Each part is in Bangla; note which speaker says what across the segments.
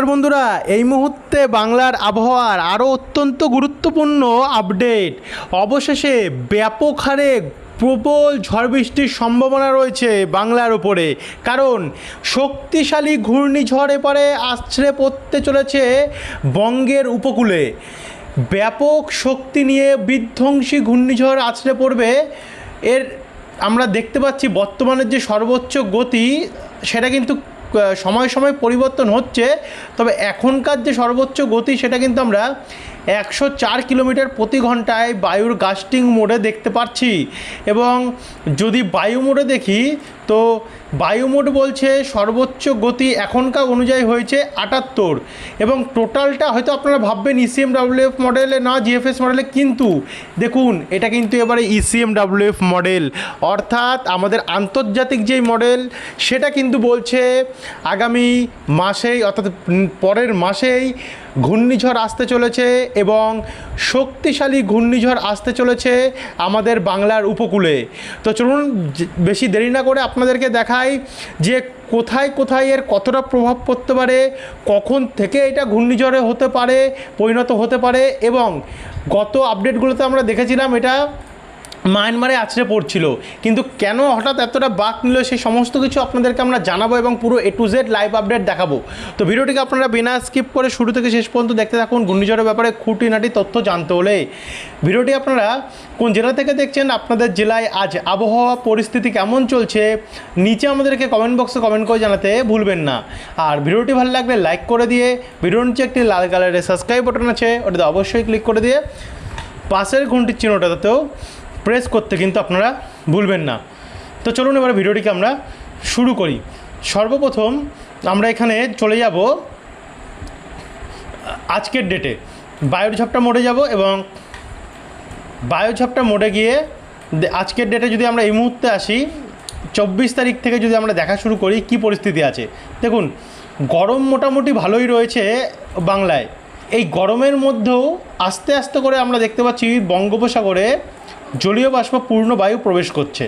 Speaker 1: বন্ধুরা, এই মুহূর্তে বাংলার আবহাওয়ার আরও অত্যন্ত গুরুত্বপূর্ণ আপডেট। অবশেষে ব্যাপক হারে প্রবল ঝড় বৃষ্টির সম্ভাবনা রয়েছে বাংলার উপরে, কারণ শক্তিশালী ঘূর্ণিঝড় এপারে আছড়ে পড়তে চলেছে বঙ্গের উপকূলে। ব্যাপক শক্তি নিয়ে বিধ্বংসী ঘূর্ণিঝড় আছড়ে পড়বে। এর আমরা দেখতে পাচ্ছি বর্তমানের যে সর্বোচ্চ গতি সেটা কিন্তু সময় সময় পরিবর্তন হচ্ছে, তবে এখনকার যে সর্বোচ্চ গতি সেটা কিন্তু আমরা 104 কিলোমিটার প্রতি ঘন্টায় বায়ুর গাস্টিং মোডে দেখতে পাচ্ছি। এবং যদি বায়ু মোডে দেখি তো বায়ু মোড বলছে সর্বোচ্চ গতি এখনকার অনুযায়ী হয়েছে 78, এবং টোটালটা হয়তো আপনারা ভাববেন ECMWF মডেলে না GFS মডেলে, কিন্তু দেখুন এটা কিন্তু এবারে ECMWF মডেল, অর্থাৎ আমাদের আন্তর্জাতিক যেই মডেল সেটা কিন্তু বলছে আগামী মাসেই অর্থাৎ পরের মাসেই ঘূর্ণিঝড় আসতে চলেছে এবং শক্তিশালী ঘূর্ণিঝড় আসতে চলেছে আমাদের বাংলার উপকূলে। তো চলুন বেশি দেরি না করে আপনাদেরকে দেখাই যে কোথায় কোথায় এর কতটা প্রভাব পড়তে পারে, কখন থেকে এটা ঘূর্ণিঝড়ে হতে পারে, পরিণত হতে পারে। এবং গত আপডেটগুলোতে আমরা দেখেছিলাম এটা মায়ানমারে আছড়ে পড়ছিল, কিন্তু কেন হঠাৎ এতটা বাঁক নিল সেই সমস্ত কিছু আপনাদেরকে আমরা জানাবো এবং পুরো A to Z live update দেখাবো। তো ভিডিওটিকে আপনারা বিনা স্কিপ করে শুরু থেকে শেষ পর্যন্ত দেখতে থাকুন। ঘূর্ণিঝড়ের ব্যাপারে খুঁটিনাটি তথ্য জানতে হলে ভিডিওটি আপনারা কোন জেলা থেকে দেখছেন, আপনাদের জেলায় আজ আবহাওয়া পরিস্থিতি কেমন চলছে নিচে আমাদেরকে কমেন্ট বক্সে কমেন্ট করে জানাতে ভুলবেন না। আর ভিডিওটি ভালো লাগলে লাইক করে দিয়ে ভিডিওর নিচে একটি লাল কালারের সাবস্ক্রাইব বাটন আছে, ওটাতে অবশ্যই ক্লিক করে দিয়ে পাশের ঘন্টির চিহ্নটাতেও প্রেস করতে কিন্তু আপনারা ভুলবেন না। তো চলুন এবার ভিডিওটিকে আমরা শুরু করি। সর্বপ্রথম আমরা এখানে চলে যাব আজকের ডেটে, বায়ুঝাপটা মোডে যাব এবং বায়ুঝাপটা মোডে গিয়ে আজকের ডেটে যদি আমরা এই মুহূর্তে আসি 24 তারিখ থেকে যদি আমরা দেখা শুরু করি কি পরিস্থিতি আছে। দেখুন গরম মোটামুটি ভালোই রয়েছে বাংলায়। এই গরমের মধ্যেও আস্তে আস্তে করে আমরা দেখতে পাচ্ছি বঙ্গোপসাগরে জলীয় বাষ্প পূর্ণ বায়ু প্রবেশ করছে।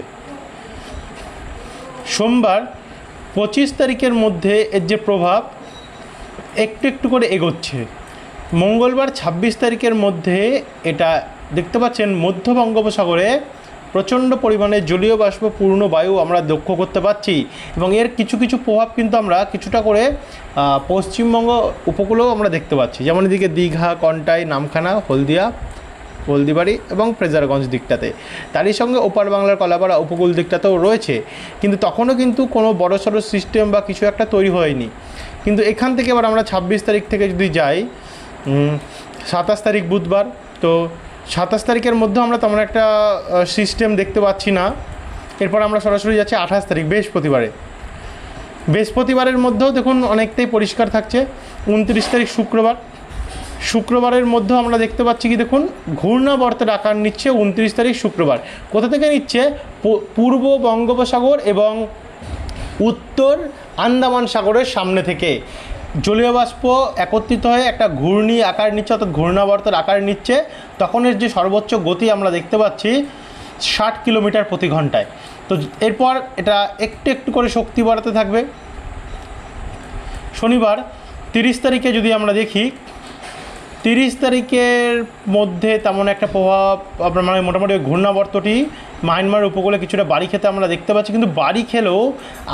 Speaker 1: সোমবার 25 তারিখের মধ্যে এর যে প্রভাব একটু একটু করে এগোচ্ছে। মঙ্গলবার 26 তারিখের মধ্যে এটা দেখতে পাচ্ছেন মধ্য বঙ্গোপসাগরে প্রচণ্ড পরিমাণে জলীয় বাষ্প পূর্ণ বায়ু আমরা লক্ষ্য করতে পারছি, এবং এর কিছু কিছু প্রভাব কিন্তু আমরা কিছুটা করে পশ্চিমবঙ্গ উপকূলেও আমরা দেখতে পাচ্ছি, যেমন এদিকে দীঘা, কন্টাই, নামখানা, হলদিবাড়ি এবং ফ্রেজারগঞ্জ দিকটাতে। তারই সঙ্গে ওপার বাংলার কলাপাড়া উপকূল দিকটাতেও রয়েছে, কিন্তু তখনও কিন্তু কোনো বড়সড় সিস্টেম বা কিছু একটা তৈরি হয়নি। কিন্তু এখান থেকে এবার আমরা 26 তারিখ থেকে যদি যাই 27 তারিখ বুধবার, তো 27 তারিখের মধ্যে আমরা তেমন একটা সিস্টেম দেখতে পাচ্ছি না। এরপর আমরা সরাসরি যাচ্ছি 28 তারিখ বৃহস্পতিবারের মধ্যেও দেখুন অনেকটাই পরিষ্কার থাকছে। 29 তারিখ শুক্রবারের মধ্যেও আমরা দেখতে পাচ্ছি কি দেখুন ঘূর্ণাবর্তের আকার নিচ্ছে 29 তারিখ শুক্রবার। কোথা থেকে নিচ্ছে? পূর্ব বঙ্গোপসাগর এবং উত্তর আন্দামান সাগরের সামনে থেকে জলীয় বাষ্প একত্রিত হয়ে একটা ঘূর্ণি আকার নিচ্ছে, অর্থাৎ ঘূর্ণাবর্তের আকার নিচ্ছে। তখন এর যে সর্বোচ্চ গতি আমরা দেখতে পাচ্ছি 60 কিলোমিটার প্রতি ঘন্টায়। তো এরপর এটা একটু একটু করে শক্তি বাড়াতে থাকবে। শনিবার 30 তারিখে যদি আমরা দেখি 30 তারিখের মধ্যে তেমন একটা প্রভাব আপনার মানে মোটামুটি ঘূর্ণাবর্তটি মায়ানমার উপকূলে কিছুটা বাড়ি খেতে আমরা দেখতে পাচ্ছি, কিন্তু বাড়ি খেলেও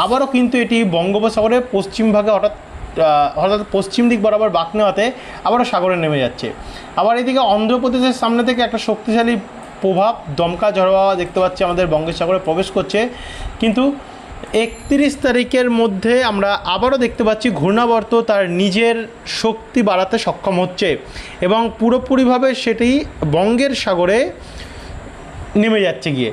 Speaker 1: আবারও কিন্তু এটি বঙ্গোপসাগরের পশ্চিম ভাগে হঠাৎ পশ্চিম দিক বরাবর বাঁক নেওয়াতে আবারও সাগরে নেমে যাচ্ছে। আবার এদিকে অন্ধ্রপ্রদেশের সামনে থেকে একটা শক্তিশালী প্রভাব দমকা ঝড় হাওয়া দেখতে পাচ্ছি আমাদের বঙ্গোপসাগরে প্রবেশ করছে, কিন্তু 31 তারিখের মধ্যে আমরা আবারও দেখতে পাচ্ছি ঘূর্ণাবর্ত তার নিজের শক্তি বাড়াতে সক্ষম হচ্ছে এবং পুরোপুরিভাবে সেটি বঙ্গের সাগরে নেমে যাচ্ছে গিয়ে,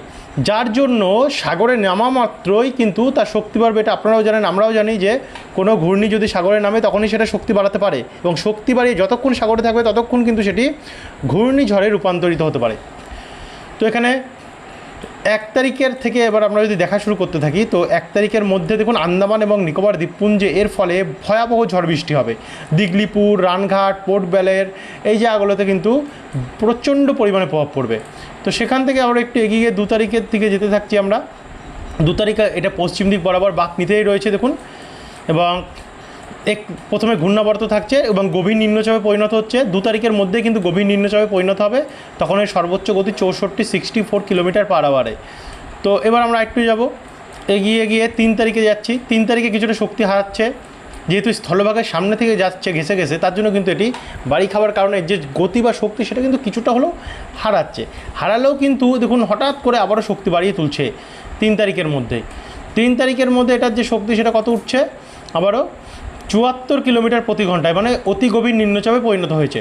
Speaker 1: যার জন্য সাগরে নামা মাত্রই কিন্তু তার শক্তি বাড়বে। এটা আপনারাও জানেন, আমরাও জানি যে কোনো ঘূর্ণি যদি সাগরে নামে তখনই সেটা শক্তি বাড়াতে পারে, এবং শক্তি বাড়িয়ে যতক্ষণ সাগরে থাকবে ততক্ষণ কিন্তু সেটি ঘূর্ণিঝড়ে রূপান্তরিত হতে পারে। তো এখানে 1 তারিখের থেকে এবার আমরা যদি দেখা শুরু করতে থাকি, তো 1 তারিখের মধ্যে দেখুন আন্দামান এবং নিকোবর দ্বীপপুঞ্জে এর ফলে ভয়াবহ ঝড় বৃষ্টি হবে। দিগলিপুর, রানঘাট, পোর্ট ব্লেয়ার এই জায়গাগুলোতে কিন্তু প্রচণ্ড পরিমাণে প্রভাব পড়বে। তো সেখান থেকে আমরা একটু এগিয়ে গিয়ে 2 তারিখের দিকে যেতে থাকছি আমরা। 2 তারিখে এটা পশ্চিম দিক বরাবর বাঁক নিতেই রয়েছে দেখুন, এবং প্রথমে ঘূর্ণাবর্ত থাকছে এবং গভীর নিম্নচাপে পরিণত হচ্ছে। 2 তারিখের মধ্যে কিন্তু গভীর নিম্নচাপে পরিণত হবে, তখন এর সর্বোচ্চ গতি 64 কিলোমিটার পার আওয়ারে। তো এবার আমরা একটু যাব এগিয়ে গিয়ে 3 তারিখে যাচ্ছি। 3 তারিখে কিছুটা শক্তি হারাচ্ছে, যেহেতু স্থলভাগের সামনে থেকে যাচ্ছে ঘেসে ঘেসে, তার জন্য কিন্তু এটি বাড়ি খাবার কারণে যে গতি বা শক্তি সেটা কিন্তু কিছুটা হলেও হারাচ্ছে। হারালেও কিন্তু দেখুন হঠাৎ করে আবারও শক্তি বাড়িয়ে তুলছে 3 তারিখের মধ্যে। 3 তারিখের মধ্যে এটার যে শক্তি সেটা কত উঠছে, আবারও 74 কিলোমিটার প্রতি ঘন্টায়, মানে অতি গভীর নিম্নচাপে পরিণত হয়েছে।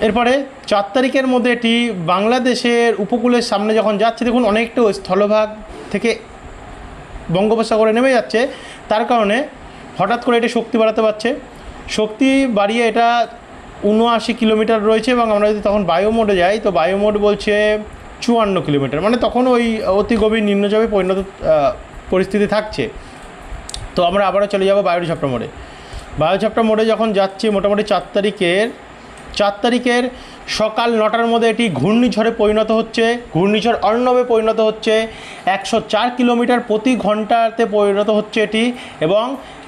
Speaker 1: এরপরে 4 তারিখের মধ্যে এটি বাংলাদেশের উপকূলের সামনে যখন যাচ্ছে, দেখুন অনেকটা স্থলভাগ থেকে বঙ্গোপসাগরে নেমে যাচ্ছে, তার কারণে হঠাৎ করে এটা শক্তি বাড়াতে পারছে। শক্তি বাড়িয়ে এটা 79 কিলোমিটার রয়েছে, এবং আমরা যদি তখন বায়ো মোডে যাই তো বায়ো মোড বলছে 54 কিলোমিটার, মানে তখন ওই অতি গভীর নিম্নচাপে পরিণত পরিস্থিতি থাকছে। তো আমরা আবারও চলে যাব বায়ুঝাপটা মোডে। বায়ুঝাপটা মোডে যখন যাচ্ছি মোটামুটি 4 তারিখের সকাল 9টার মধ্যে এটি ঘূর্ণিঝড়ে পরিণত হচ্ছে, ঘূর্ণিঝড় অর্ণবে পরিণত হচ্ছে, 104 কিলোমিটার প্রতি ঘন্টাতে পরিণত হচ্ছে এটি, এবং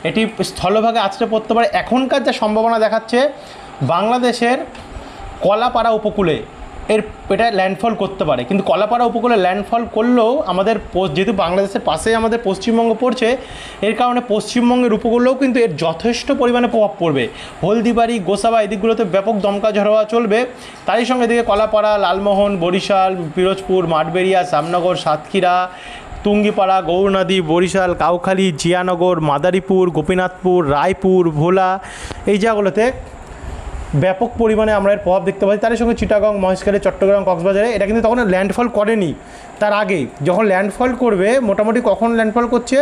Speaker 1: এটি স্থলভাগে আছড়ে পড়তে পারে। এখনকার যা সম্ভাবনা দেখাচ্ছে বাংলাদেশের কলাপাড়া উপকূলে এটা ল্যান্ডফল করতে পারে, কিন্তু কলাপাড়া উপকূলে ল্যান্ডফল করলেও আমাদের যেহেতু বাংলাদেশের পাশে আমাদের পশ্চিমবঙ্গ পড়ছে, এর কারণে পশ্চিমবঙ্গের উপকূলেও কিন্তু এর যথেষ্ট পরিমাণে প্রভাব পড়বে। হলদিবাড়ি, গোসাবা এদিকগুলোতে ব্যাপক দমকা ঝড় হওয়া চলবে। তারই সঙ্গে এদিকে কলাপাড়া, লালমোহন, বরিশাল, পিরোজপুর, মাঠবেড়িয়া, শ্যামনগর, সাতক্ষীরা, তুঙ্গিপাড়া, গৌরনদী, বরিশাল, কাউখালী, জিয়ানগর, মাদারীপুর, গোপীনাথপুর, রায়পুর, ভোলা, এই জায়গাগুলোতে ব্যাপক পরিমাণে আমরা এর প্রভাব দেখতে পাচ্ছি। তার সঙ্গে চিটাগং, মহেশখালী, চট্টগ্রাম, কক্সবাজারে এটা কিন্তু তখন ল্যান্ডফল করেনি। তার আগে যখন ল্যান্ডফল করবে, মোটামুটি কখন ল্যান্ডফল করছে,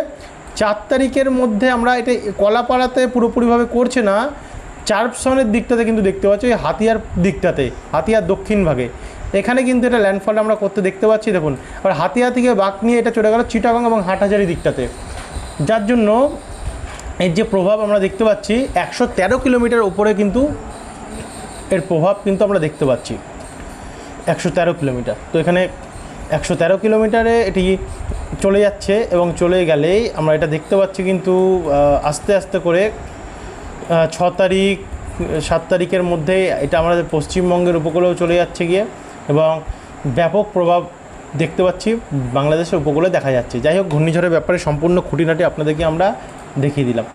Speaker 1: 4 তারিখের মধ্যে আমরা এটা কলাপাড়াতে পুরোপুরিভাবে করছে না, চার্পসনের দিকটাতে কিন্তু দেখতে পাচ্ছি, ওই হাতিয়ার দিকটাতে, হাতিয়ার দক্ষিণ ভাগে, এখানে কিন্তু এটা ল্যান্ডফল আমরা করতে দেখতে পাচ্ছি। দেখুন আর হাতিয়া থেকে বাঁক নিয়ে এটা চলে গেল চিটাগং এবং হাটহাজারি দিকটাতে, যার জন্য এর যে প্রভাব আমরা দেখতে পাচ্ছি 113 কিলোমিটার উপরে কিন্তু এর প্রভাব কিন্তু আমরা দেখতে পাচ্ছি, 113 কিলোমিটার। তো এখানে 113 কিলোমিটারে এটি চলে যাচ্ছে, এবং চলে গেলেই আমরা এটা দেখতে পাচ্ছি কিন্তু আস্তে আস্তে করে 6 তারিখ 7 তারিখের মধ্যে এটা আমাদের পশ্চিমবঙ্গের উপকূলেও চলে যাচ্ছে গিয়ে, এবং ব্যাপক প্রভাব দেখতে পাচ্ছি বাংলাদেশের উপকূলে দেখা যাচ্ছে। যাই হোক, ঘূর্ণিঝড়ের ব্যাপারে সম্পূর্ণ খুঁটিনাটি আপনাদেরকে আমরা দেখিয়ে দিলাম।